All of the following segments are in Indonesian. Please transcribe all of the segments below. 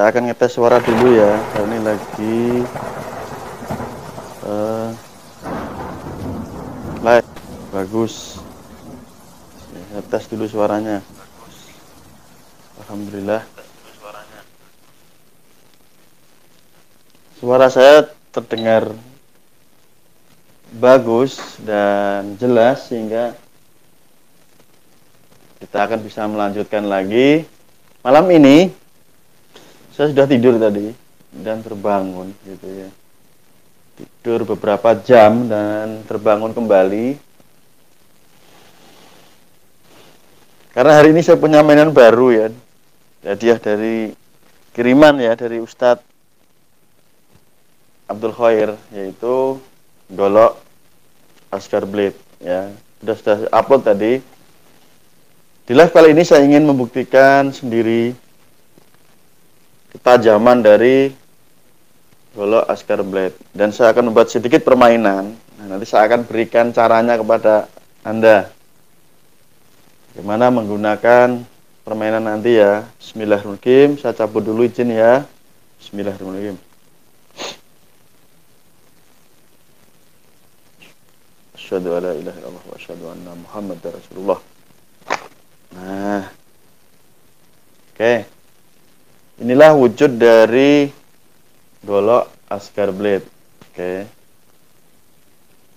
Saya akan ngetes suara dulu ya. Ini lagi live. Bagus. Saya tes dulu suaranya. Alhamdulillah. Suara saya terdengar bagus dan jelas sehingga kita akan bisa melanjutkan lagi. Malam ini saya sudah tidur tadi dan terbangun gitu ya. Tidur beberapa jam dan terbangun kembali. Karena hari ini saya punya mainan baru ya. Hadiah dari kiriman ya dari Ustadz Abdul Khair, yaitu golok Asgar Blade ya. Sudah upload tadi. Di live kali ini saya ingin membuktikan sendiri ketajaman dari golok Asgar Blade dan saya akan membuat sedikit permainan. Nah, nanti saya akan berikan caranya kepada Anda. Bagaimana menggunakan permainan nanti ya. Bismillahirrahmanirrahim. Saya cabut dulu izin ya. Bismillahirrahmanirrahim. Asyhadu alla ilaha illallah wa asyhadu anna Muhammadar Rasulullah. Nah. Oke. Inilah wujud dari golok Asgar Blade. Oke.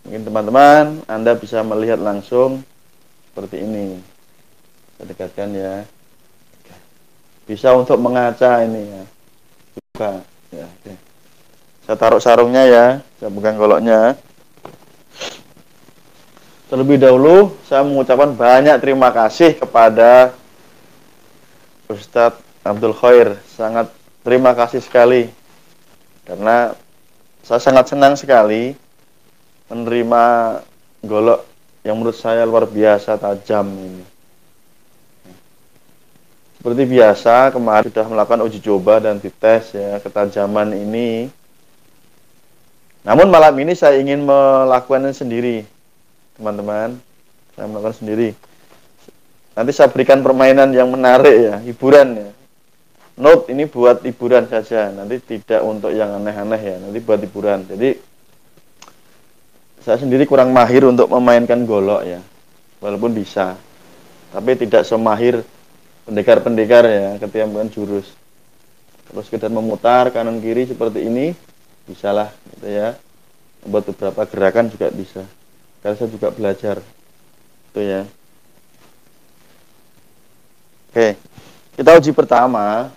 Mungkin teman-teman Anda bisa melihat langsung seperti ini. Saya dekatkan ya. Bisa untuk mengaca ini ya. Buka ya. Oke. Saya taruh sarungnya ya. Saya pegang goloknya. Terlebih dahulu saya mengucapkan banyak terima kasih kepada Ustadz Abdul Khair. Sangat terima kasih sekali. Karena saya sangat senang sekali menerima golok yang menurut saya luar biasa tajam ini. Seperti biasa kemarin sudah melakukan uji coba dan dites ya ketajaman ini. Namun malam ini saya ingin melakukannya sendiri. Teman-teman, saya melakukan sendiri. Nanti saya berikan permainan yang menarik ya, hiburan ya. Note ini buat hiburan saja, nanti tidak untuk yang aneh-aneh ya, nanti buat hiburan. Jadi saya sendiri kurang mahir untuk memainkan golok ya, walaupun bisa, tapi tidak semahir pendekar-pendekar ya, ketika memainkan jurus. Kalau sekedar memutar kanan kiri seperti ini, bisalah gitu ya. Buat beberapa gerakan juga bisa. Karena saya juga belajar itu ya. Oke, kita uji pertama.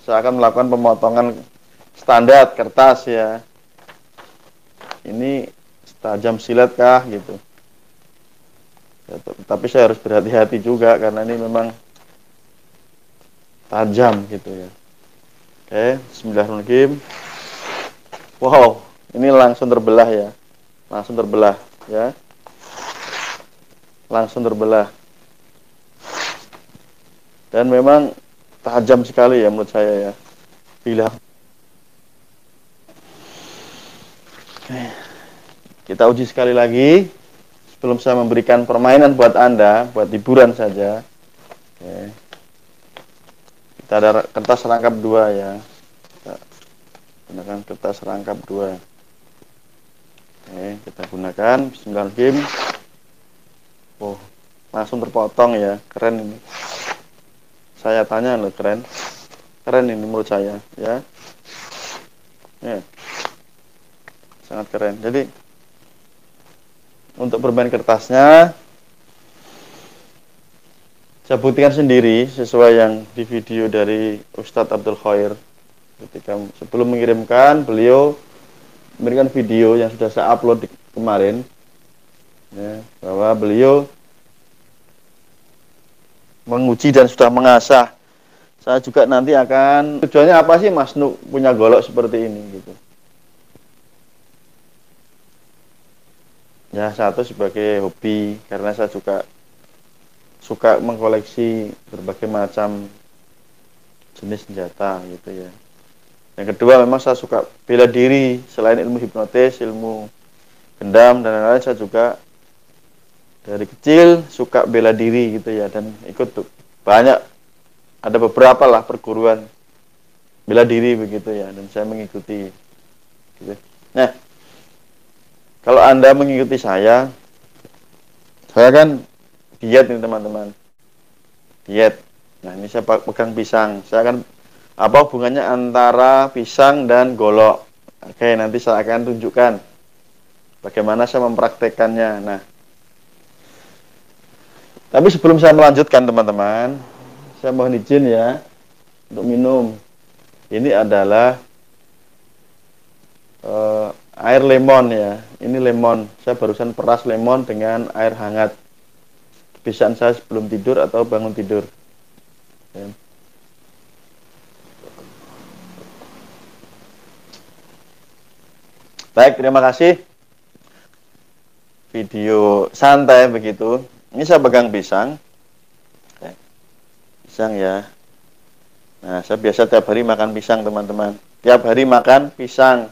Saya akan melakukan pemotongan standar kertas ya. Ini tajam silet kah gitu. Ya, tapi saya harus berhati-hati juga karena ini memang tajam gitu ya. Oke, bismillahirrahmanirrahim. Wow, ini langsung terbelah ya. Langsung terbelah ya. Langsung terbelah. Dan memang tajam sekali ya menurut saya ya. Bila kita uji sekali lagi sebelum saya memberikan permainan buat Anda, buat hiburan saja. Oke. Kita ada kertas rangkap 2 ya. Kita gunakan kertas rangkap 2. Oke, kita gunakan bismillahirrahmanirrahim. Oh, langsung terpotong ya, keren ini. Saya tanya loh, keren ini menurut saya ya. Ya, sangat keren. Jadi untuk bermain kertasnya saya buktikan sendiri sesuai yang di video dari Ustadz Abdul Khair. Ketika sebelum mengirimkan, beliau memberikan video yang sudah saya upload kemarin ya, bahwa beliau menguji dan sudah mengasah. Saya juga nanti akan, tujuannya apa sih Mas Nuk punya golok seperti ini gitu. Ya, satu sebagai hobi karena saya juga suka mengkoleksi berbagai macam jenis senjata gitu ya. Yang kedua memang saya suka bela diri, selain ilmu hipnotis, ilmu gendam dan lain-lain, saya juga dari kecil suka bela diri gitu ya, dan ikut tuh banyak, ada beberapa lah perguruan bela diri begitu ya, dan saya mengikuti gitu. Nah, kalau Anda mengikuti saya kan diet nih teman-teman, diet. Nah, ini saya pegang pisang. Saya akan apa hubungannya antara pisang dan golok? Oke, nanti saya akan tunjukkan bagaimana saya mempraktekannya. Nah, tapi sebelum saya melanjutkan teman-teman, saya mohon izin ya untuk minum. Ini adalah air lemon ya. Ini lemon. Saya barusan peras lemon dengan air hangat. Kebiasaan saya sebelum tidur atau bangun tidur. Ya. Baik, terima kasih. Video santai begitu. Ini saya pegang pisang. Pisang ya. Nah, saya biasa tiap hari makan pisang, teman-teman. Tiap hari makan pisang.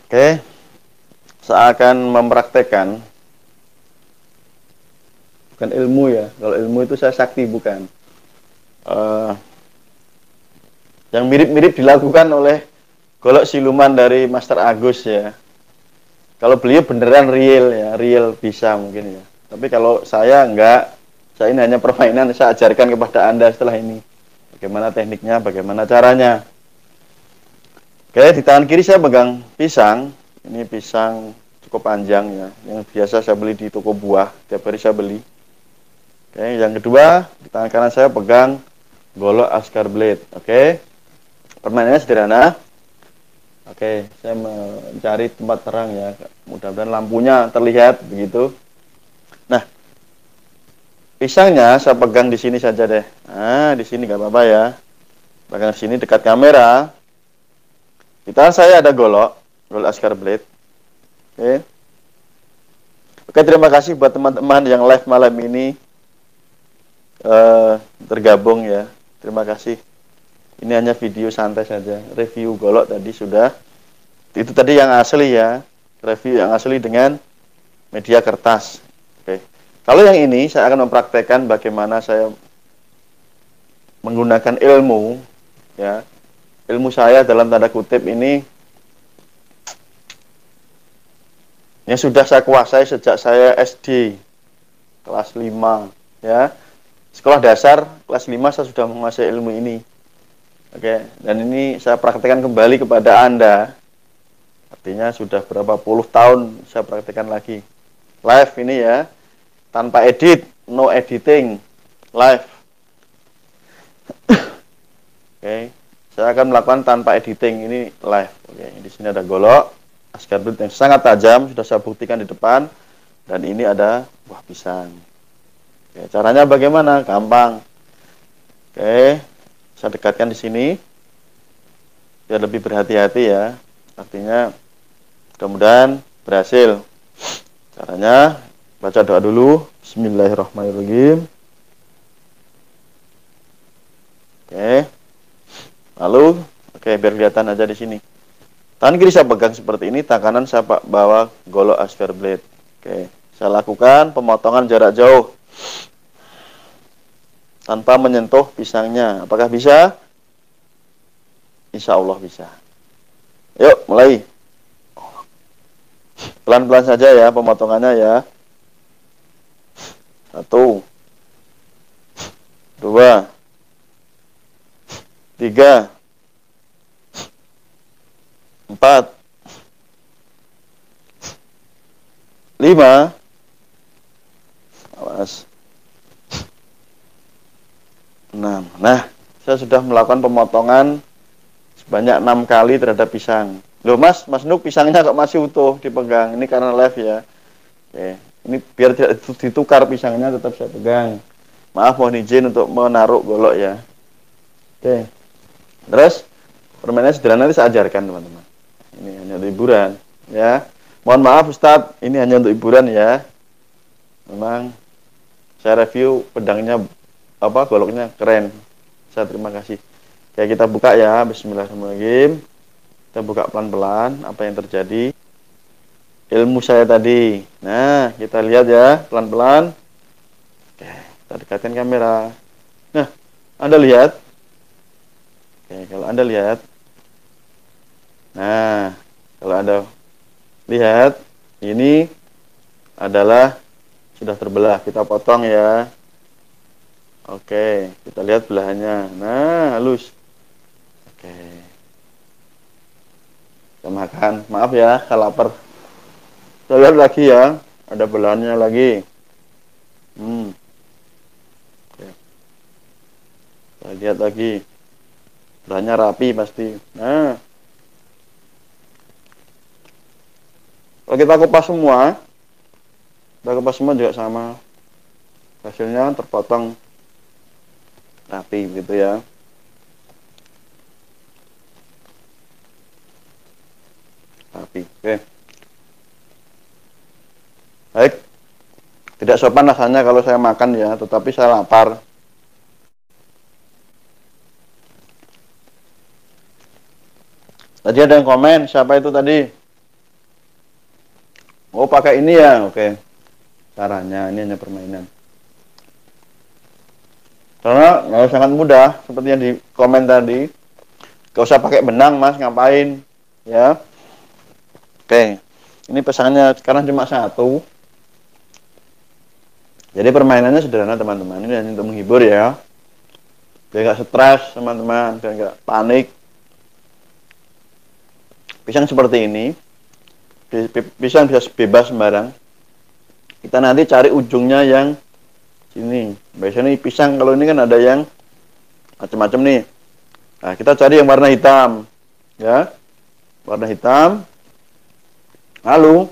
Oke. Saya akan mempraktekkan. Bukan ilmu ya. Kalau ilmu itu saya sakti, bukan. Yang mirip-mirip dilakukan oleh golok siluman dari Master Agus ya. Kalau beliau beneran real ya, real bisa mungkin ya. Tapi kalau saya enggak, saya ini hanya permainan, saya ajarkan kepada Anda setelah ini. Bagaimana tekniknya, bagaimana caranya. Oke, di tangan kiri saya pegang pisang. Ini pisang cukup panjang ya, yang biasa saya beli di toko buah, tiap hari saya beli. Oke, yang kedua, di tangan kanan saya pegang golok Ascar Blade. Oke, permainannya sederhana. Oke, saya mencari tempat terang ya. Mudah-mudahan lampunya terlihat begitu. Nah, pisangnya saya pegang di sini saja deh. Nah, di sini nggak apa-apa ya. Pegang di sini dekat kamera. Di tangan saya ada golok Ascar Blade. Oke. Oke, terima kasih buat teman-teman yang live malam ini tergabung ya. Terima kasih. Ini hanya video santai saja. Review golok tadi sudah. Itu tadi yang asli ya. Review yang asli dengan media kertas. Oke. Kalau yang ini saya akan mempraktekkan bagaimana saya menggunakan ilmu ya. Ilmu saya dalam tanda kutip ini yang sudah saya kuasai sejak saya SD kelas 5 ya. Sekolah dasar kelas 5 saya sudah menguasai ilmu ini. Oke, dan ini saya praktekkan kembali kepada Anda. Artinya sudah berapa puluh tahun saya praktekkan lagi. Live ini ya, tanpa edit, no editing, live. Oke, saya akan melakukan tanpa editing ini live. Oke, di sini ada golok Ascar Blade yang sangat tajam, sudah saya buktikan di depan. Dan ini ada buah pisang. Oke, caranya bagaimana? Gampang. Oke, saya dekatkan di sini biar lebih berhati-hati ya. Artinya mudah-mudahan berhasil. Caranya baca doa dulu. Bismillahirrahmanirrahim. Oke. Lalu biar kelihatan aja di sini. Tangan kiri saya pegang seperti ini, tangan kanan saya bawa golok Ascar Blade. Oke, saya lakukan pemotongan jarak jauh tanpa menyentuh pisangnya. Apakah bisa? Insya Allah bisa. Yuk, mulai. Pelan-pelan saja ya pemotongannya ya. 1, 2, 3, 4, 5. Awas. 6. Nah, saya sudah melakukan pemotongan sebanyak 6 kali terhadap pisang. Loh Mas Nuk pisangnya kok masih utuh dipegang. Ini karena live ya. Oke, ini biar tidak ditukar pisangnya tetap saya pegang. Maaf, mohon izin untuk menaruh golok ya. Oke. Terus permainannya sederhana, nanti saya ajarkan teman-teman. Ini hanya untuk hiburan ya. Mohon maaf Ustadz, ini hanya untuk hiburan ya. Memang saya review pedangnya goloknya keren. Saya terima kasih. Oke, kita buka ya. Bismillahirrahmanirrahim. Kita buka pelan-pelan apa yang terjadi. Ilmu saya tadi. Nah, kita lihat ya pelan-pelan. Oke, kita dekatkan kamera. Nah, Anda lihat Oke, kalau Anda lihat. Nah, kalau Anda lihat, ini adalah sudah terbelah. Kita potong ya. Oke, kita lihat belahannya. Nah, halus. Oke. Kita makan. Maaf ya, kalau lapar. Kita lihat lagi ya. Ada belahannya lagi. Oke. Kita lihat lagi. Belahannya rapi pasti. Nah, kalau kita kupas semua juga sama. Hasilnya terpotong rapi gitu ya. Rapi. Oke. Baik. Tidak sopan rasanya kalau saya makan ya, tetapi saya lapar. Tadi ada yang komen, siapa itu tadi? Oh, pakai ini ya, oke. Caranya, ini hanya permainan. Karena sangat mudah, seperti yang di komen tadi. Gak usah pakai benang, Mas, ngapain? Ya. Oke. Ini pesannya sekarang cuma satu. Jadi permainannya sederhana, teman-teman. Ini hanya untuk menghibur ya. Biar gak stres, teman-teman. Biar gak panik. Pisang seperti ini. Pisang bisa bebas sembarang. Kita nanti cari ujungnya yang sini. Biasanya nih pisang, kalau ini kan ada yang macam-macam nih. Nah, kita cari yang warna hitam. Ya. Warna hitam. Lalu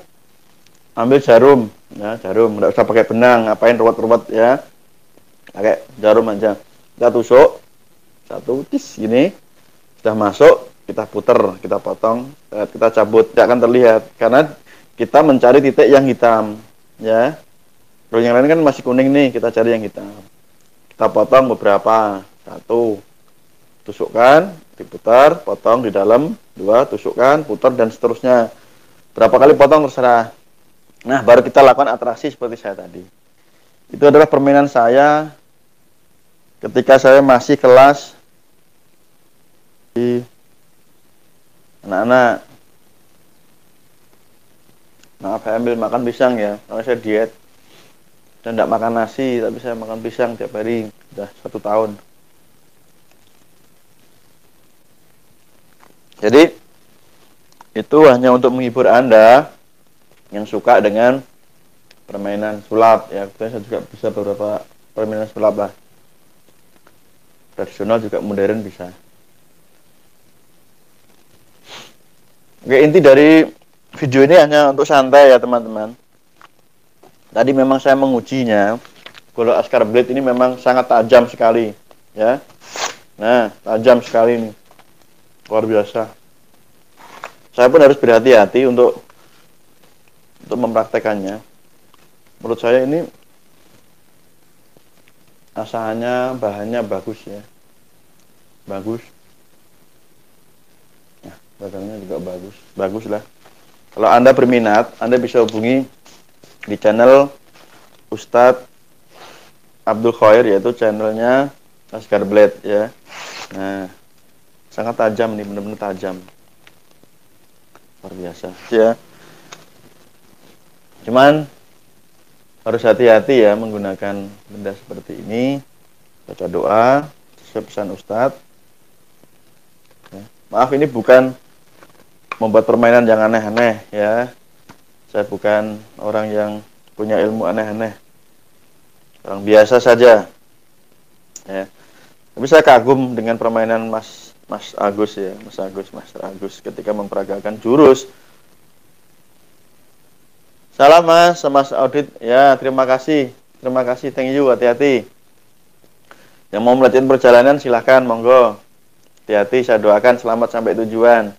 ambil jarum. Ya, jarum. Nggak usah pakai benang. Ngapain ruwet-ruwet ya. Pakai jarum aja. Kita tusuk. Satu tis gini. Sudah masuk. Kita puter, kita potong, kita cabut, tidak akan terlihat karena kita mencari titik yang hitam, ya. Kalau yang lain kan masih kuning nih, kita cari yang hitam. Kita potong beberapa, satu, tusukkan, diputar, potong di dalam, dua, tusukkan, putar dan seterusnya. Berapa kali potong terserah. Nah, baru kita lakukan atraksi seperti saya tadi. Itu adalah permainan saya ketika saya masih kelas di anak-anak. Maaf, saya ambil makan pisang ya, karena saya diet. Saya tidak makan nasi, tapi saya makan pisang tiap hari. Sudah 1 tahun. Jadi, itu hanya untuk menghibur Anda yang suka dengan permainan sulap. Ya, saya juga bisa beberapa permainan sulap lah. Tradisional juga modern bisa. Oke, inti dari video ini hanya untuk santai ya teman-teman. Tadi memang saya mengujinya. Golok Oscar Blade ini memang sangat tajam sekali, ya. Nah, tajam sekali nih, luar biasa. Saya pun harus berhati-hati untuk mempraktekannya. Menurut saya ini asalnya bahannya bagus ya, bagus. Batangnya juga bagus lah. Kalau Anda berminat, Anda bisa hubungi di channel Ustadz Abdul Khair, yaitu channelnya Oscar Blade ya. Nah, sangat tajam nih, benar-benar tajam, luar biasa ya. Cuman harus hati-hati ya menggunakan benda seperti ini. Baca doa sesuai pesan Ustadz ya. Maaf, ini bukan membuat permainan yang aneh-aneh ya. Saya bukan orang yang punya ilmu aneh-aneh, orang biasa saja ya. Tapi saya kagum dengan permainan Mas Agus ya, Master Agus ketika memperagakan jurus. Salam Mas Audit ya, terima kasih, thank you, hati-hati. Yang mau melanjutkan perjalanan silahkan, monggo. Hati-hati, saya doakan selamat sampai tujuan.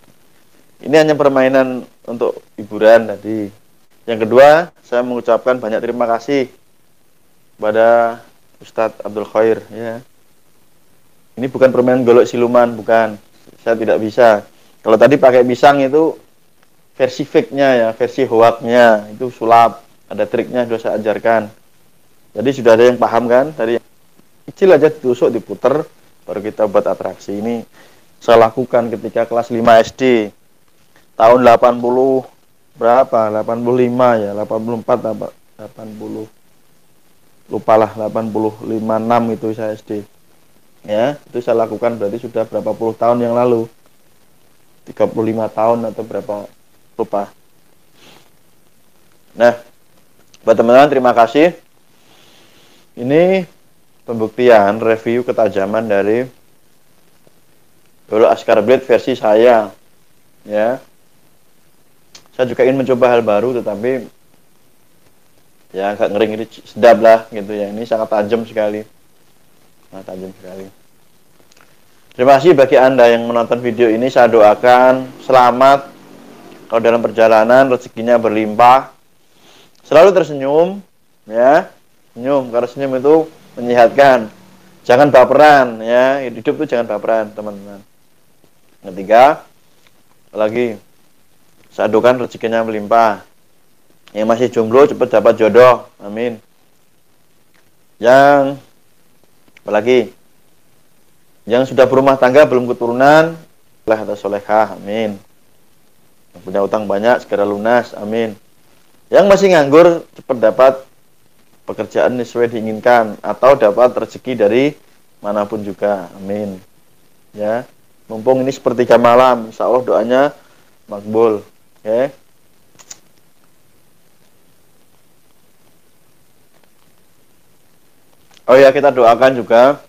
Ini hanya permainan untuk hiburan tadi. Yang kedua, saya mengucapkan banyak terima kasih kepada Ustadz Abdul Khair ya. Ini bukan permainan golok siluman, bukan. Saya tidak bisa. Kalau tadi pakai pisang itu versi fake-nya ya, versi hoax-nya, itu sulap. Ada triknya sudah saya ajarkan. Jadi sudah ada yang paham kan? Tadi kecil aja ditusuk, diputer, baru kita buat atraksi. Ini saya lakukan ketika kelas 5 SD tahun 80 berapa? 85 ya, 84 apa? 80 lupalah 85 6 itu saya SD. Ya, itu saya lakukan berarti sudah berapa puluh tahun yang lalu. 35 tahun atau berapa lupa. Nah, buat teman-teman terima kasih. Ini pembuktian review ketajaman dari peluru Askar Blade versi saya. Ya. Saya juga ingin mencoba hal baru tetapi ya agak ngeri-ngeri sedap lah gitu ya. Ini sangat tajam sekali. Sangat tajam sekali. Terima kasih bagi Anda yang menonton video ini. Saya doakan selamat kalau dalam perjalanan, rezekinya berlimpah. Selalu tersenyum, ya. Senyum, karena senyum itu menyehatkan. Jangan baperan, ya. Hidup itu jangan baperan, teman-teman. Ketiga, lagi saya doakan rezekinya melimpah. Yang masih jomblo cepat dapat jodoh, amin. Yang apalagi yang sudah berumah tangga belum keturunan, soleh atau solehah, amin. Yang punya utang banyak segera lunas, amin. Yang masih nganggur cepat dapat pekerjaan sesuai diinginkan atau dapat rezeki dari manapun juga, amin. Ya, mumpung ini sepertiga malam, insya Allah doanya makbul. Oke. Oh ya, kita doakan juga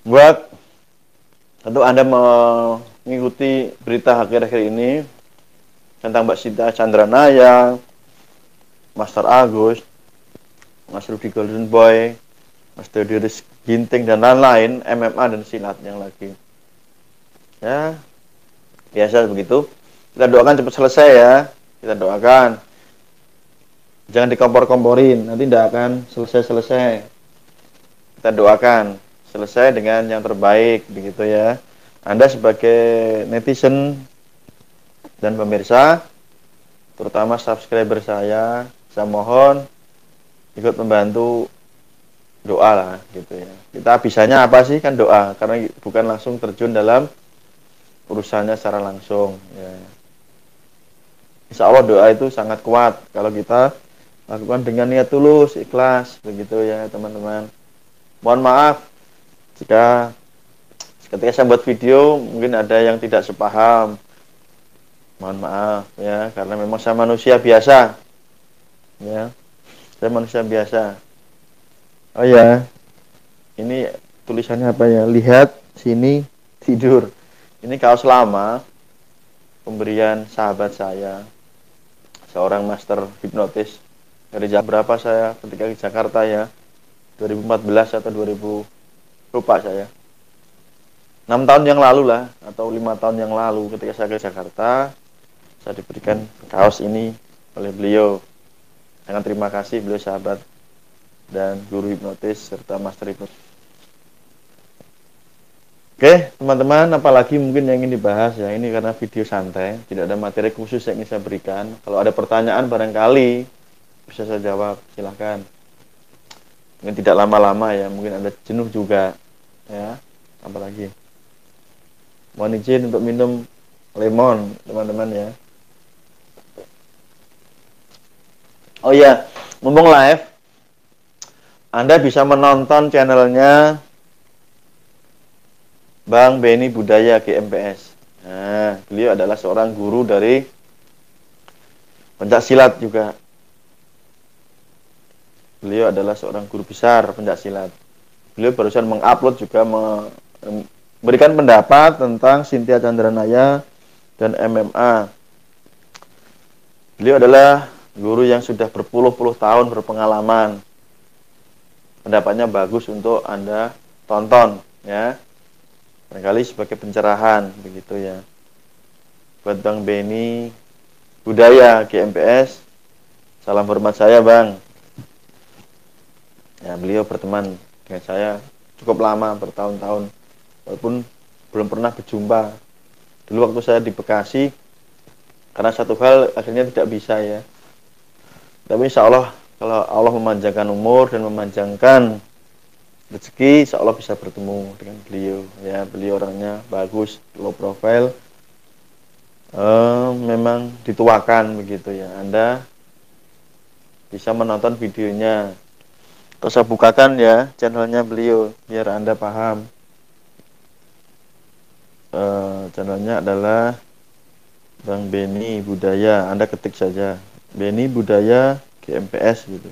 buat tentu Anda mengikuti berita akhir-akhir ini tentang Mbak Sita Chandranaya, Master Agus, Mas Rudy Golden Boy, Mas Dodiris Ginting dan lain-lain, MMA dan silat yang lagi. Ya, biasa begitu. Kita doakan cepat selesai ya. Kita doakan. Jangan dikompor-komporin, nanti tidak akan selesai-selesai. Kita doakan selesai dengan yang terbaik begitu ya. Anda sebagai netizen dan pemirsa, terutama subscriber saya mohon ikut membantu doa lah gitu ya. Kita bisanya apa sih, kan doa, karena bukan langsung terjun dalam urusannya secara langsung ya. Insya Allah doa itu sangat kuat kalau kita lakukan dengan niat tulus, ikhlas begitu ya teman-teman. Mohon maaf jika ketika saya buat video mungkin ada yang tidak sepaham. Mohon maaf ya, karena memang saya manusia biasa. Ya. Saya manusia biasa. Oh ya. Ini tulisannya apa ya? Lihat sini tidur. Ini kaos lama pemberian sahabat saya, seorang master hipnotis dari berapa saya ketika di Jakarta ya, 2014 atau 2000 lupa saya, 6 tahun yang lalu lah atau 5 tahun yang lalu ketika saya ke Jakarta, saya diberikan kaos ini oleh beliau. Sangat terima kasih, beliau sahabat dan guru hipnotis serta master hipnotis. Oke teman-teman, apalagi mungkin yang ingin dibahas ya, ini karena video santai, tidak ada materi khusus yang ingin saya berikan. Kalau ada pertanyaan barangkali bisa saya jawab, silahkan. Mungkin tidak lama-lama ya, mungkin Anda jenuh juga ya. Apalagi mohon izin untuk minum lemon teman-teman ya. Oh ya, mumpung live, Anda bisa menonton channelnya Bang Benny Budaya GMPS. Nah, beliau adalah seorang guru dari pencaksilat juga. Beliau adalah seorang guru besar pencaksilat. Beliau barusan mengupload juga memberikan pendapat tentang Cynthia Chandranaya dan MMA. Beliau adalah guru yang sudah berpuluh-puluh tahun berpengalaman. Pendapatnya bagus untuk Anda tonton ya. Barangkali sebagai pencerahan begitu ya. Buat Bang Benny Budaya GMPS, salam hormat saya Bang. Ya, beliau berteman dengan saya cukup lama, bertahun-tahun, walaupun belum pernah berjumpa. Dulu waktu saya di Bekasi, karena satu hal akhirnya tidak bisa ya. Tapi insya Allah kalau Allah memanjangkan umur dan memanjangkan rezeki insya Allah bisa bertemu dengan beliau ya. Beliau orangnya bagus, low profile, memang dituakan begitu ya. Anda bisa menonton videonya. Terus saya bukakan ya channelnya beliau biar Anda paham. Channelnya adalah Bang Beni Budaya. Anda ketik saja Beni Budaya GMPS gitu,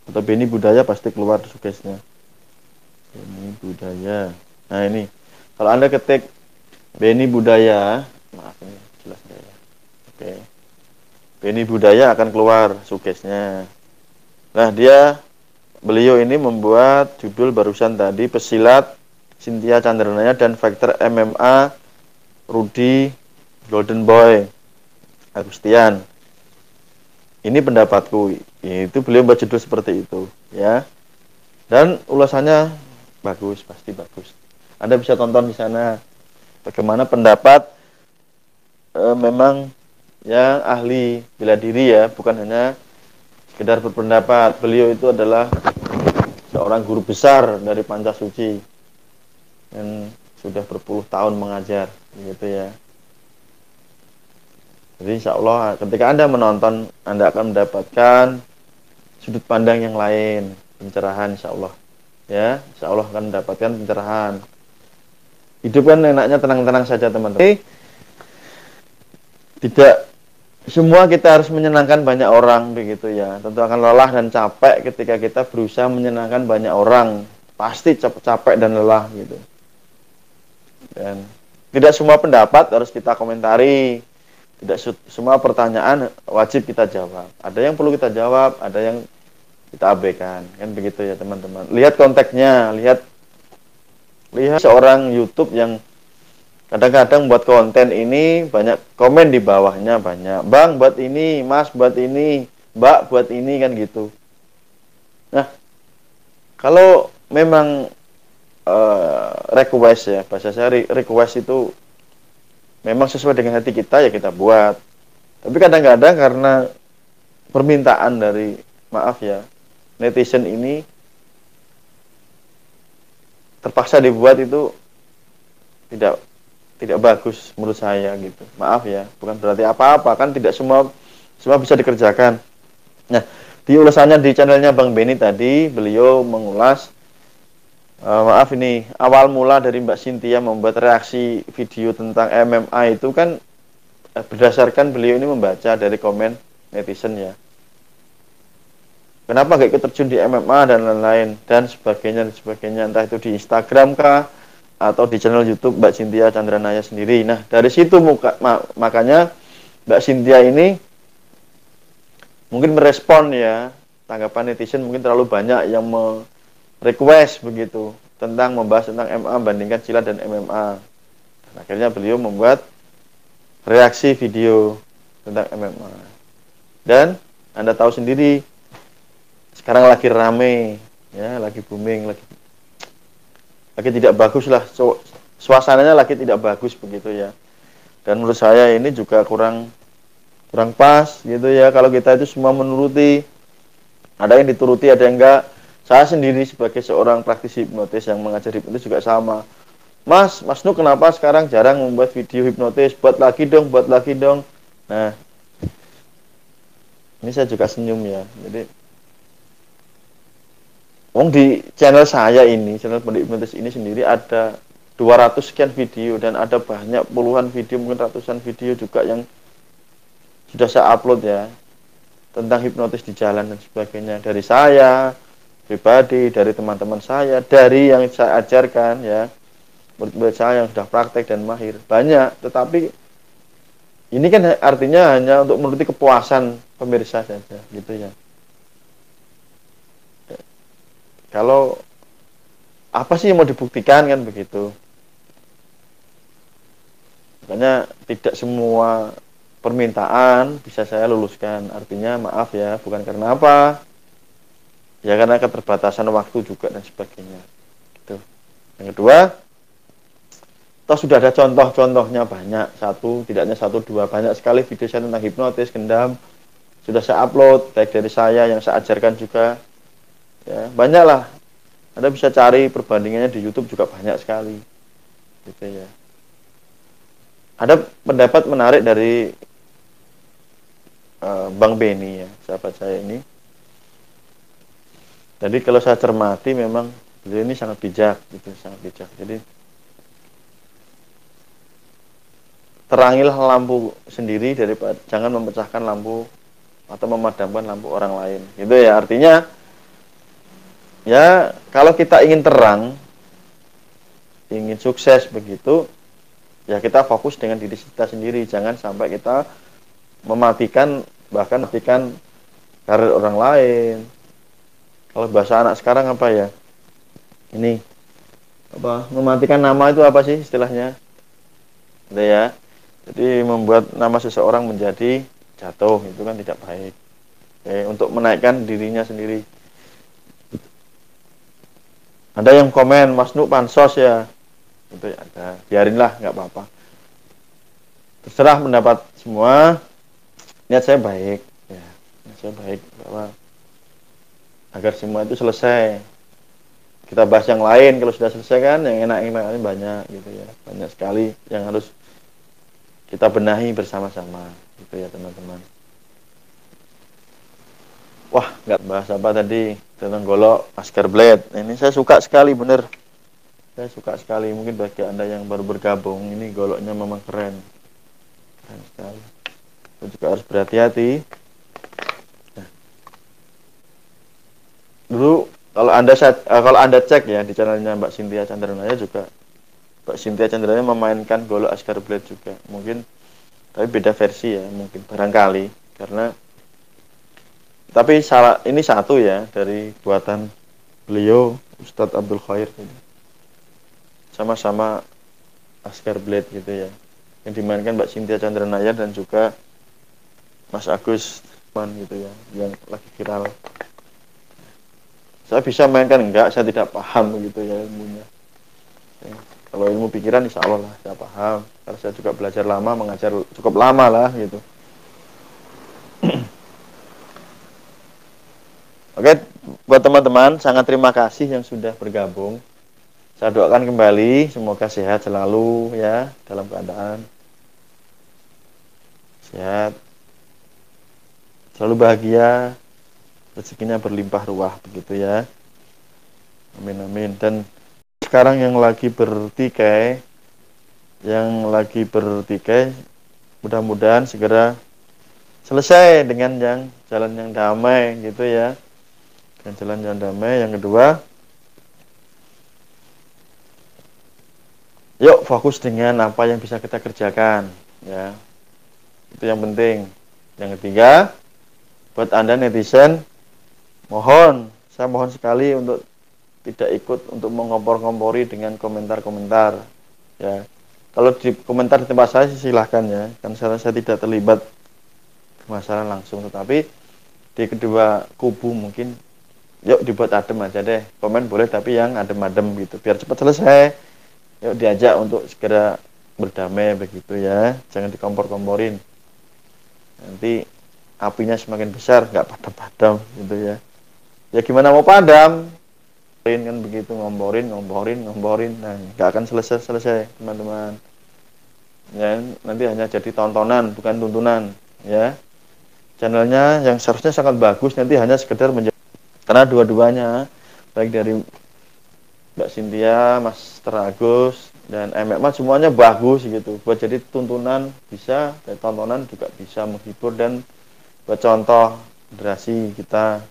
atau Beni Budaya pasti keluar suggesnya. Beni Budaya. Nah ini kalau Anda ketik Beni Budaya, maaf ini jelas ya. Oke, Beni Budaya akan keluar suggesnya. Nah beliau ini membuat judul barusan tadi, pesilat Cynthia Chandranaya dan fighter MMA Rudy Golden Boy Agustian. Ini pendapatku, itu beliau membuat judul seperti itu ya. Dan ulasannya bagus, pasti bagus. Anda bisa tonton di sana bagaimana pendapat memang yang ahli bela diri ya, bukan hanya sekedar berpendapat. Beliau itu adalah seorang guru besar dari Pancasuci dan sudah berpuluh tahun mengajar gitu ya. Jadi insya Allah ketika Anda menonton, Anda akan mendapatkan sudut pandang yang lain, pencerahan insya Allah ya. Insya Allah akan mendapatkan pencerahan. Hidup kan enaknya tenang-tenang saja teman-teman. Tidak semua kita harus menyenangkan banyak orang begitu ya. Tentu akan lelah dan capek ketika kita berusaha menyenangkan banyak orang. Pasti capek dan lelah gitu. Dan tidak semua pendapat harus kita komentari. Tidak semua pertanyaan wajib kita jawab. Ada yang perlu kita jawab, ada yang kita abaikan. Kan begitu ya teman-teman. Lihat konteksnya, lihat seorang YouTube yang kadang-kadang buat konten ini banyak komen di bawahnya, banyak Bang buat ini, Mas buat ini, Mbak buat ini, kan gitu. Nah kalau memang request ya, bahasa saya request itu memang sesuai dengan hati kita ya kita buat. Tapi kadang-kadang karena permintaan dari, maaf ya, netizen ini terpaksa dibuat, itu tidak bagus menurut saya gitu. Maaf ya, bukan berarti apa-apa, kan tidak semua bisa dikerjakan. Nah, di ulasannya di channelnya Bang Beni tadi, beliau mengulas maaf ini, awal mula dari Mbak Cynthia membuat reaksi video tentang MMA itu kan berdasarkan beliau ini membaca dari komen netizen ya. Kenapa gak ikut terjun di MMA dan lain-lain dan sebagainya, entah itu di Instagram kah atau di channel YouTube Mbak Cynthia Chandranaya sendiri. Nah, dari situ makanya Mbak Cynthia ini mungkin merespon ya, tanggapan netizen mungkin terlalu banyak yang request begitu tentang membahas tentang MMA bandingkan silat dan MMA. Akhirnya beliau membuat reaksi video tentang MMA. Dan Anda tahu sendiri sekarang lagi rame ya, lagi booming, lagi tidak bagus lah, suasananya lagi tidak bagus begitu ya. Dan menurut saya ini juga kurang pas gitu ya, kalau kita itu semua menuruti, ada yang dituruti ada yang enggak. Saya sendiri sebagai seorang praktisi hipnotis yang mengajar hipnotis juga sama. Mas Nu kenapa sekarang jarang membuat video hipnotis? Buat lagi dong. Nah, ini saya juga senyum ya. Jadi di channel saya ini, channel Pondok Hipnotis ini sendiri ada 200 sekian video, dan ada banyak puluhan video, mungkin ratusan video juga yang sudah saya upload ya, tentang hipnotis di jalan dan sebagainya, dari saya pribadi, dari teman-teman saya, dari yang saya ajarkan ya, murid-murid saya yang sudah praktek dan mahir, banyak. Tetapi ini kan artinya hanya untuk menuruti kepuasan pemirsa saja gitu ya. Kalau apa sih yang mau dibuktikan, kan begitu. Makanya tidak semua permintaan bisa saya luluskan. Artinya maaf ya, bukan karena apa, ya karena keterbatasan waktu juga dan sebagainya gitu. Yang kedua, toh sudah ada contoh-contohnya banyak, tidak hanya satu dua, banyak sekali video saya tentang hipnotis gendam sudah saya upload, baik dari saya yang saya ajarkan juga ya, banyaklah Anda bisa cari perbandingannya di YouTube juga banyak sekali, gitu ya. Ada pendapat menarik dari Bang Beni ya, sahabat saya ini. Jadi kalau saya cermati memang beliau ini sangat bijak, gitu, sangat bijak. Jadi terangilah lampu sendiri daripada jangan memecahkan lampu atau memadamkan lampu orang lain. Gitu ya. Artinya ya kalau kita ingin terang, ingin sukses begitu, ya kita fokus dengan diri kita sendiri. Jangan sampai kita mematikan bahkan matikan karir orang lain. Kalau bahasa anak sekarang apa ya? Ini apa? Mematikan nama itu apa sih istilahnya? Gitu ya. Jadi membuat nama seseorang menjadi jatuh itu kan tidak baik. Untuk menaikkan dirinya sendiri. Ada yang komen Mas Nuk pansos ya. Itu ya ada. Biarinlah nggak apa-apa. Terserah pendapat semua. Niat saya baik ya. Niat saya baik bahwa agar semua itu selesai. Kita bahas yang lain kalau sudah selesai kan yang enak-enak banyak gitu ya. Banyak sekali yang harus kita benahi bersama-sama gitu ya teman-teman. Wah, nggak bahas apa tadi tentang golok masker blade. Ini saya suka sekali bener. Saya suka sekali. Mungkin bagi Anda yang baru bergabung, ini goloknya memang keren. Keren sekali. Kita juga harus berhati-hati. Nah. Dulu kalau Anda cek ya di channelnya Mbak Cynthia Chandranaya juga Mbak Cynthia Chandranaya memainkan golok Askar Blade juga. Mungkin tapi beda versi ya, mungkin barangkali karena tapi salah ini satu ya dari buatan beliau Ustadz Abdul Khair sama-sama Askar Blade gitu ya yang dimainkan Mbak Cynthia Chandranaya dan juga Mas Agus gitu ya yang lagi viral. Saya bisa mainkan enggak, saya tidak paham gitu ya ilmunya ya. Kalau ilmu pikiran insya Allah lah saya paham karena saya juga belajar lama, mengajar cukup lama lah gitu. Oke, buat teman-teman, sangat terima kasih yang sudah bergabung. Saya doakan kembali, semoga sehat selalu ya, dalam keadaan sehat, selalu bahagia, rezekinya berlimpah ruah begitu ya. Amin amin. Dan sekarang yang lagi bertikai, mudah-mudahan segera selesai dengan yang jalan yang damai gitu ya. Dan jalan yang damai. Yang kedua, yuk fokus dengan apa yang bisa kita kerjakan ya. Itu yang penting. Yang ketiga, buat Anda netizen, saya mohon sekali untuk tidak ikut untuk mengompor-ngompori dengan komentar-komentar ya. Kalau di komentar di tempat saya silahkan ya, kan saya tidak terlibat masalah langsung, tetapi di kedua kubu mungkin yuk dibuat adem aja deh, komen boleh tapi yang adem-adem gitu biar cepat selesai. Yuk diajak untuk segera berdamai begitu ya, jangan dikompor-komporin, nanti apinya semakin besar nggak padam-padam gitu ya. Ya gimana mau padam kan begitu, ngomporin nah nggak akan selesai teman-teman ya, nanti hanya jadi tontonan bukan tuntunan ya. Channelnya yang seharusnya sangat bagus nanti hanya sekedar menjadi, karena dua-duanya baik dari Mbak Cynthia, Mas Agus dan MMA semuanya bagus gitu buat jadi tuntunan bisa, dan tontonan juga bisa menghibur dan buat contoh generasi kita,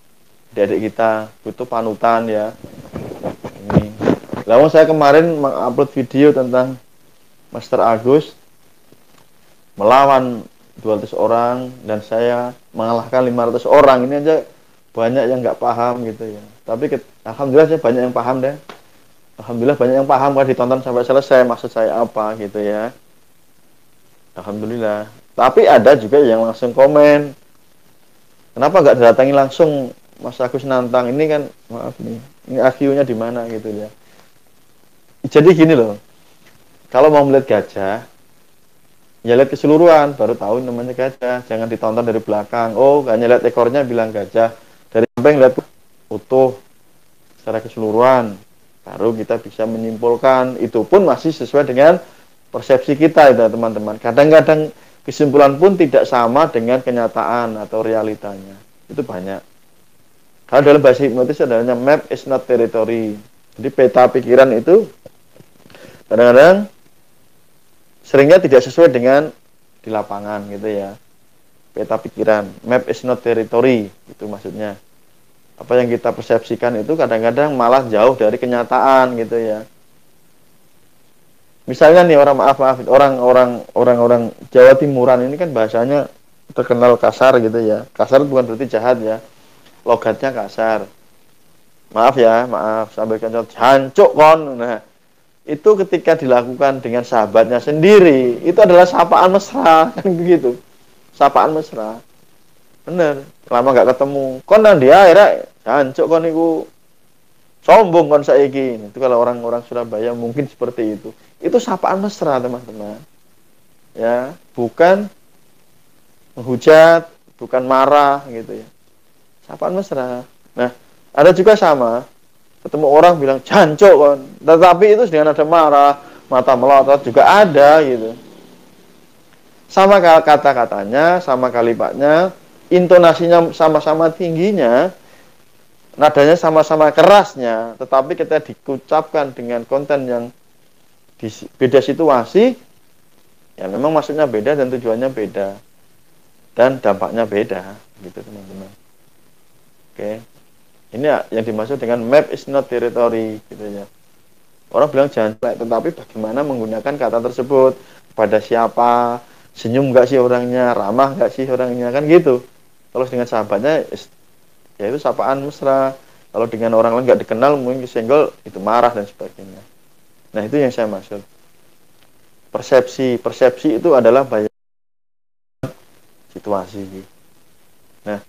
adik kita butuh panutan ya. Ini lalu saya kemarin mengupload video tentang Master Agus melawan 200 orang dan saya mengalahkan 500 orang. Ini aja banyak yang nggak paham gitu ya, tapi alhamdulillah saya banyak yang paham deh. Alhamdulillah banyak yang paham kalau ditonton sampai selesai maksud saya apa gitu ya. Alhamdulillah. Tapi ada juga yang langsung komen, kenapa nggak datangi langsung Mas Agus nantang, ini kan maaf nih, ini IQ-nya di mana gitu ya. Jadi gini loh, kalau mau melihat gajah ya lihat keseluruhan baru tahu namanya gajah, jangan ditonton dari belakang. Oh hanya lihat ekornya bilang gajah, dari samping lihat utuh secara keseluruhan, baru kita bisa menyimpulkan. Itu pun masih sesuai dengan persepsi kita ya teman-teman. Kadang-kadang kesimpulan pun tidak sama dengan kenyataan atau realitanya. Itu banyak. Kalau dalam bahasa hipnotis adanya map is not territory. Jadi peta pikiran itu kadang-kadang seringnya tidak sesuai dengan di lapangan gitu ya. Peta pikiran, map is not territory, itu maksudnya. Apa yang kita persepsikan itu kadang-kadang malah jauh dari kenyataan gitu ya. Misalnya nih orang-orang Jawa Timuran ini kan bahasanya terkenal kasar gitu ya. Kasar bukan berarti jahat ya. Logatnya kasar. Maaf sampai contoh jancuk kon. Nah, itu ketika dilakukan dengan sahabatnya sendiri, itu adalah sapaan mesra kan begitu. Sapaan mesra. Bener, lama gak ketemu. Kon nang dia akhirnya jancuk kon niku sombong kon saiki. Itu kalau orang-orang Surabaya mungkin seperti itu. Itu sapaan mesra, teman-teman. Ya, bukan menghujat, bukan marah gitu ya. Sapaan mesra. Nah, ada juga sama. Ketemu orang bilang jancuk kon. Tetapi itu dengan ada marah, mata melotot juga ada gitu. Sama kata-katanya, sama kalimatnya, intonasinya sama-sama tingginya, nadanya sama-sama kerasnya, tetapi kita diucapkan dengan konten yang di beda situasi, ya memang maksudnya beda dan tujuannya beda. Dan dampaknya beda, gitu teman-teman. Oke. Ini yang dimaksud dengan map is not territory, gitu ya. Orang bilang jangan pelek, tetapi bagaimana menggunakan kata tersebut, kepada siapa, senyum nggak sih orangnya, ramah nggak sih orangnya, kan gitu. Kalau dengan sahabatnya, ya itu sapaan mesra. Kalau dengan orang lain nggak dikenal, mungkin kesenggol, itu marah dan sebagainya. Nah, itu yang saya maksud. Persepsi itu adalah banyak situasi. Nah,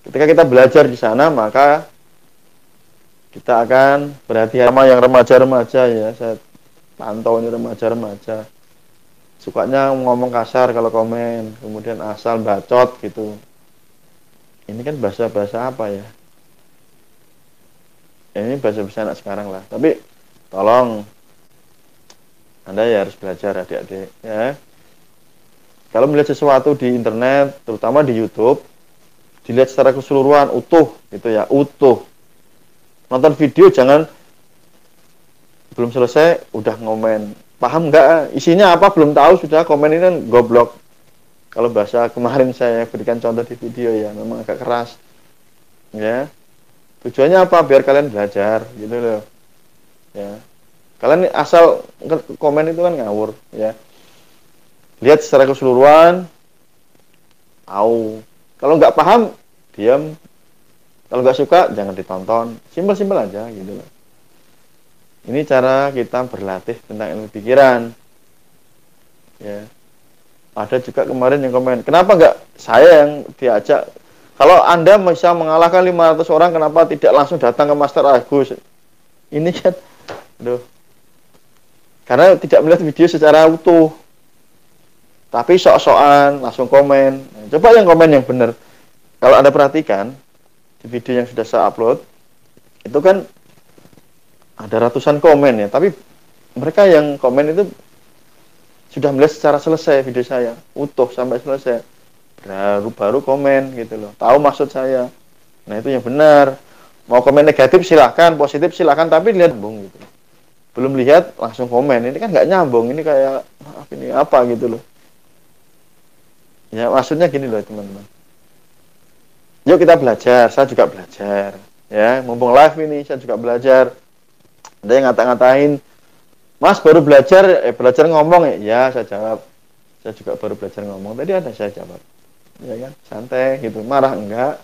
ketika kita belajar di sana, maka kita akan berhati-hati sama yang remaja-remaja ya. Saya pantau ini remaja-remaja. Sukanya ngomong kasar kalau komen, kemudian asal bacot gitu. Ini kan bahasa-bahasa apa ya? Ini bahasa-bahasa anak sekarang lah. Tapi tolong Anda ya harus belajar adik-adik ya. Kalau melihat sesuatu di internet, terutama di YouTube, dilihat secara keseluruhan utuh gitu ya, utuh. Nonton video jangan belum selesai udah ngomen. Paham nggak? Isinya apa belum tahu sudah komen ini kan goblok. Kalau bahasa kemarin saya berikan contoh di video ya, memang agak keras. Ya. Tujuannya apa? Biar kalian belajar gitu loh. Ya. Kalian asal komen itu kan ngawur ya. Lihat secara keseluruhan, tahu. Kalau nggak paham, diam. Kalau nggak suka, jangan ditonton. Simpel-simpel aja gitu loh. Ini cara kita berlatih tentang ilmu pikiran. Ya. Ada juga kemarin yang komen, kenapa nggak saya yang diajak? Kalau Anda bisa mengalahkan 500 orang, kenapa tidak langsung datang ke Master Agus? Ini kan, aduh. Karena tidak melihat video secara utuh. Tapi sok-sokan langsung komen. Coba yang komen yang benar. Kalau Anda perhatikan di video yang sudah saya upload, itu kan ada ratusan komen ya. Tapi mereka yang komen itu sudah melihat secara selesai video saya, utuh sampai selesai. Baru komen gitu loh. Tahu maksud saya. Nah itu yang benar. Mau komen negatif silahkan, positif silahkan, tapi lihat nyambung gitu. Belum lihat langsung komen. Ini kan nggak nyambung. Ini kayak maaf ini apa gitu loh. Ya maksudnya gini loh teman-teman. Yuk kita belajar, saya juga belajar. Ya, mumpung live ini saya juga belajar. Ada yang ngata-ngatain, Mas baru belajar ngomong ya? Ya saya jawab. Saya juga baru belajar ngomong. Tadi ada saya jawab. Ya kan, santai gitu. Marah enggak?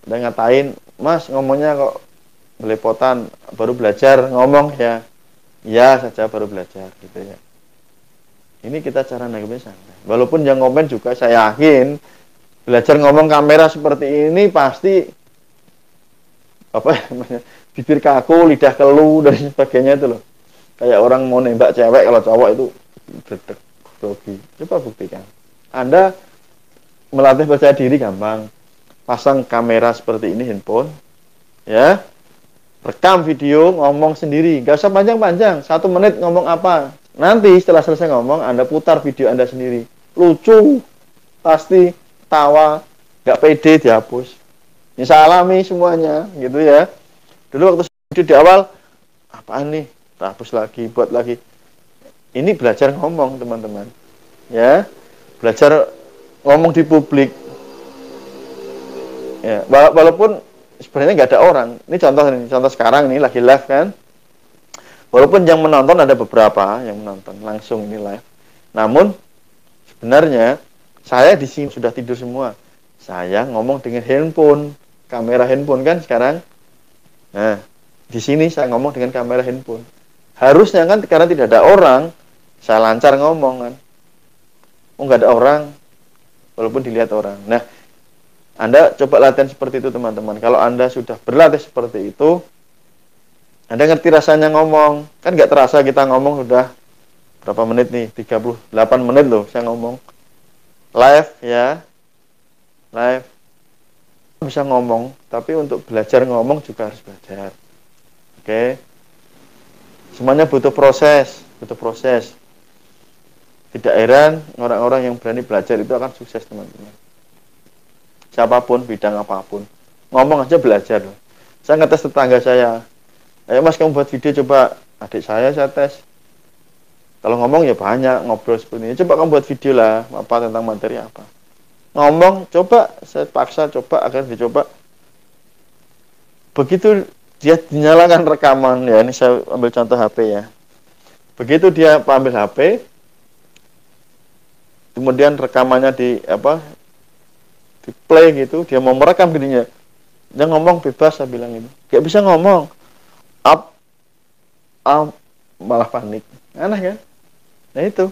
Ada yang ngatain, Mas ngomongnya kok belepotan, baru belajar ngomong ya? Ya saya baru belajar gitu ya. Ini kita cara nanggepnya santai. Walaupun yang komen juga saya yakin belajar ngomong kamera seperti ini pasti apa namanya bibir kaku, lidah kelu dan sebagainya itu loh. Kayak orang mau nembak cewek, kalau cowok itu dedek grogi. Coba buktikan. Anda melatih percaya diri gampang. Pasang kamera seperti ini handphone, ya. rekam video, ngomong sendiri. Nggak usah panjang-panjang, 1 menit ngomong apa. Nanti setelah selesai ngomong, Anda putar video Anda sendiri. Lucu, pasti, tawa, nggak pede dihapus. Ini saya alami semuanya, gitu ya. Dulu waktu video di awal, apaan nih? Hapus lagi, buat lagi. Ini belajar ngomong, teman-teman. Ya, belajar ngomong di publik. Ya, walaupun sebenarnya nggak ada orang. Ini contoh sekarang ini lagi live kan. Walaupun yang menonton ada beberapa yang menonton langsung ini live. Namun sebenarnya saya di sini sudah tidur semua. Saya ngomong dengan handphone, kamera handphone kan sekarang. Nah, di sini saya ngomong dengan kamera handphone. Harusnya kan karena tidak ada orang, saya lancar ngomong kan. Oh, nggak ada orang, walaupun dilihat orang. Nah, Anda coba latihan seperti itu teman-teman. Kalau Anda sudah berlatih seperti itu, Anda ngerti rasanya ngomong. Kan nggak terasa kita ngomong sudah berapa menit nih? 38 menit loh saya ngomong. Live ya. Live. Bisa ngomong, tapi untuk belajar ngomong juga harus belajar. Oke. Semuanya butuh proses. Tidak heran orang-orang yang berani belajar itu akan sukses teman-teman. Siapapun, bidang apapun. Ngomong aja belajar. Saya ngetes tetangga saya. Ayo mas kamu buat video coba. Adik saya tes. Kalau ngomong ya banyak, ngobrol seperti ini. Coba kamu buat video lah, apa tentang materi apa. Ngomong, coba, saya paksa coba, agar dicoba. Begitu dia dinyalakan rekaman, ya ini saya ambil contoh HP ya. Begitu dia ambil HP, kemudian rekamannya di play gitu, dia mau merekam dirinya. Dia ngomong bebas, saya bilang itu. Gak bisa ngomong. Malah panik. Aneh kan? Nah itu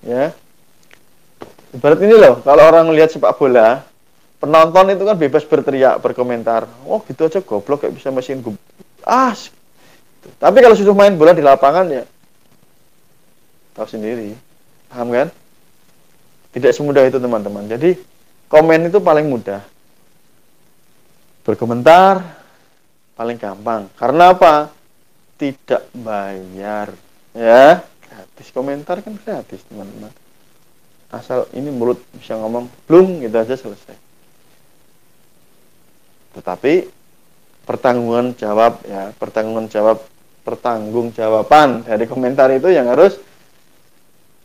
ya. Ibarat ini loh, kalau orang lihat sepak bola, penonton itu kan bebas berteriak, berkomentar. Oh gitu aja goblok, kayak bisa mesin Tapi kalau sudah main bola di lapangan ya, tahu sendiri. Paham kan? Tidak semudah itu teman-teman. Jadi komen itu paling mudah. Berkomentar paling gampang. Karena apa? Tidak bayar. Ya, gratis. Komentar kan gratis teman-teman. Asal ini mulut bisa ngomong, blung gitu aja selesai. Tetapi pertanggungjawaban dari komentar itu yang harus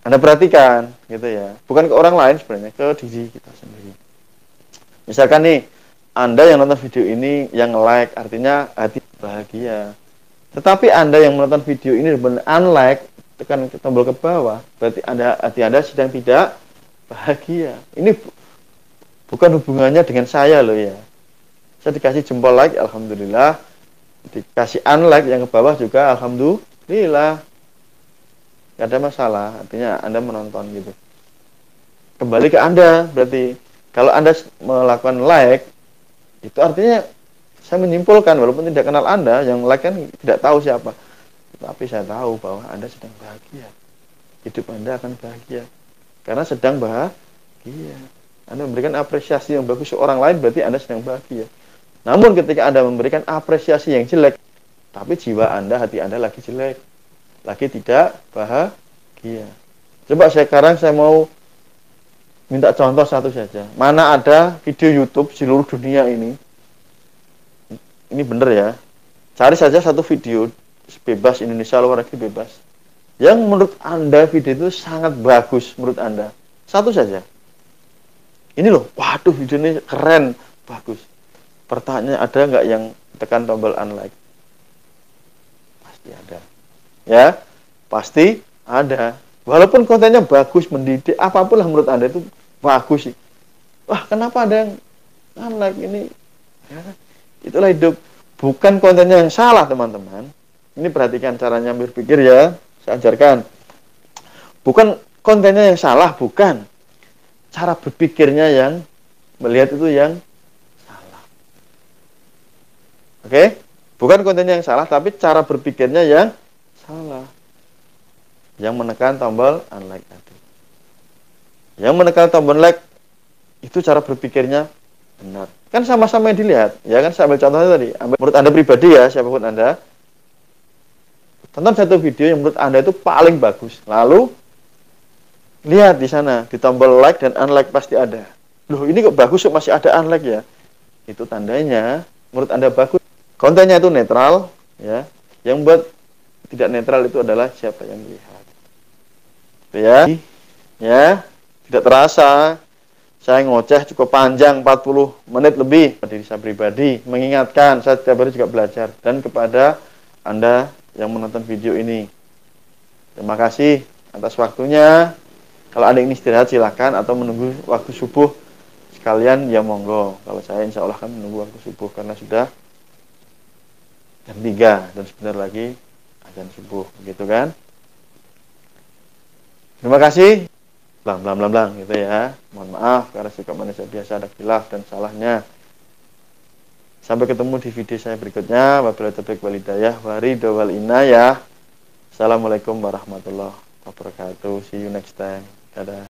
Anda perhatikan gitu ya. Bukan ke orang lain sebenarnya, ke diri kita sendiri. Misalkan nih, Anda yang nonton video ini yang like, artinya hati bahagia. Tetapi Anda yang menonton video ini benar unlike, tekan tombol ke bawah, berarti hati Anda sedang tidak bahagia. Ini bukan hubungannya dengan saya loh ya. Saya dikasih jempol like, alhamdulillah. Dikasih unlike yang ke bawah juga, alhamdulillah. Gak ada masalah, artinya Anda menonton gitu. Kembali ke Anda, berarti kalau Anda melakukan like, itu artinya saya menyimpulkan, walaupun tidak kenal Anda, yang like kan tidak tahu siapa, tapi saya tahu bahwa Anda sedang bahagia. Hidup Anda akan bahagia karena sedang bahagia. Anda memberikan apresiasi yang bagus ke orang lain, berarti Anda sedang bahagia. Namun ketika Anda memberikan apresiasi yang jelek, tapi jiwa Anda, hati Anda lagi jelek, lagi tidak bahagia. Coba sekarang saya mau minta contoh satu saja. Mana ada video YouTube seluruh dunia ini bener ya. Cari saja satu video bebas, Indonesia luar negeri bebas, yang menurut Anda video itu sangat bagus menurut Anda. Satu saja. Ini loh, waduh video ini keren, bagus. Pertanyaannya, ada nggak yang tekan tombol unlike? Pasti ada. Ya, pasti ada. Walaupun kontennya bagus, mendidik, apapun lah menurut Anda itu bagus sih. Wah, kenapa ada yang unlike ini? Ya, itulah hidup. Bukan kontennya yang salah, teman-teman. Ini perhatikan caranya berpikir ya. Saya ajarkan. Bukan kontennya yang salah, bukan. Cara berpikirnya yang melihat itu yang salah. Oke? Bukan kontennya yang salah, tapi cara berpikirnya yang salah. Yang menekan tombol unlike tadi. Yang menekan tombol like itu cara berpikirnya benar. Kan sama-sama yang dilihat, ya kan, saya ambil contohnya tadi. Menurut Anda pribadi ya, siapapun Anda, tonton satu video yang menurut Anda itu paling bagus. Lalu lihat di sana, di tombol like dan unlike pasti ada. Loh, ini kok bagus kok masih ada unlike ya? Itu tandanya menurut Anda bagus. Kontennya itu netral, ya. Yang buat tidak netral itu adalah siapa yang melihat. Ya, ya, tidak terasa saya ngoceh cukup panjang 40 menit lebih diri saya pribadi, mengingatkan saya setiap hari juga belajar, dan kepada Anda yang menonton video ini. Terima kasih atas waktunya. Kalau Anda ingin istirahat silakan, atau menunggu waktu subuh sekalian ya monggo. Kalau saya insya Allah kan menunggu waktu subuh karena sudah jam 3 dan sebentar lagi azan subuh, gitu kan. Terima kasih. Blang gitu ya. Mohon maaf karena sikap manusia biasa ada khilaf dan salahnya. Sampai ketemu di video saya berikutnya. Wabillahi taufiq wal hidayah wa ridha wal inayah. Assalamualaikum warahmatullahi wabarakatuh. See you next time. Dadah.